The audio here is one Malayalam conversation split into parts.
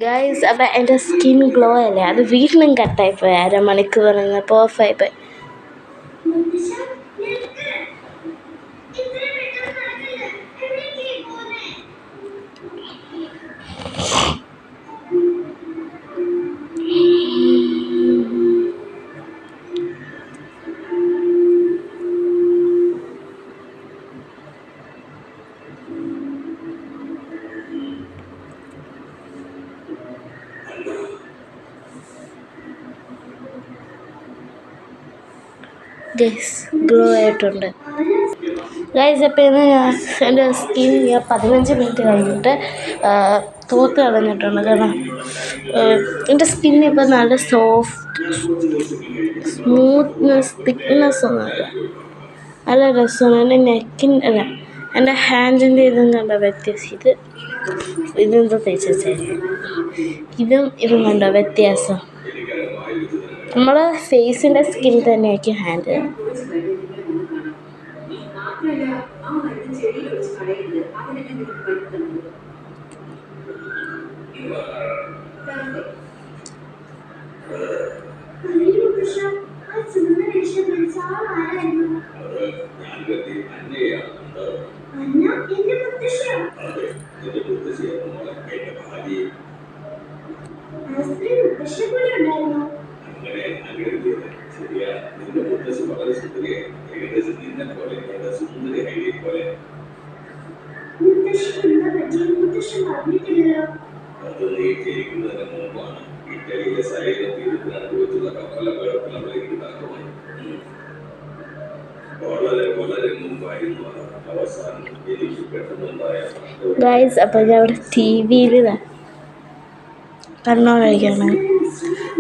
ഗൈസ്, അപ്പം എൻ്റെ സ്കിൻ ഗ്ലോ അല്ലേ, അത് വീട്ടിലും കട്ടായിപ്പോയി. അരമണിക്കൂർ പറഞ്ഞപ്പോൾ ഓഫായിപ്പോയി. ഗൈസ്, ഗ്ലോ ആയിട്ടുണ്ട് ഗൈസ്. അപ്പോൾ ഇന്ന് ഞാൻ എൻ്റെ സ്കിൻ 15 മിനിറ്റ് കഴിഞ്ഞിട്ട് തൂത്ത് കളഞ്ഞിട്ടുണ്ട്. കാരണം എൻ്റെ സ്കിൻ ഇപ്പോൾ നല്ല സോഫ്റ്റ്, സ്മൂത്ത്നെസ്, തിക്നെസ് ഒന്നുമില്ല. നല്ല രസമാണ്. എൻ്റെ നെക്കിൻ്റെ അല്ല, എൻ്റെ ഹാൻഡിൻ്റെ ഇതും കണ്ടോ വ്യത്യാസം. ഇതെന്തോ തേച്ചായിരുന്നു, ഇതും കണ്ടോ വ്യത്യാസം. നമ്മുടെ ഫേസിൻ്റെ സ്കിൻ തന്നെയായിരിക്കും ഹാൻഡ്. ഗൈസ്, അപ്പം ഞാൻ അവിടെ TV-ൽ കണ്ണോടിക്കാണ്.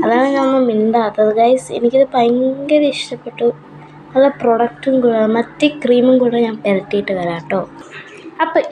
അതാണ് ഞാൻ ഒന്നും മിണ്ടാത്തത്. ഗൈസ്, എനിക്കിത് ഭയങ്കര ഇഷ്ടപ്പെട്ടു. നല്ല പ്രൊഡക്റ്റും കൂടെ, മറ്റേ ക്രീമും കൂടെ ഞാൻ പുരട്ടിയിട്ട് വരാം കേട്ടോ. അപ്പം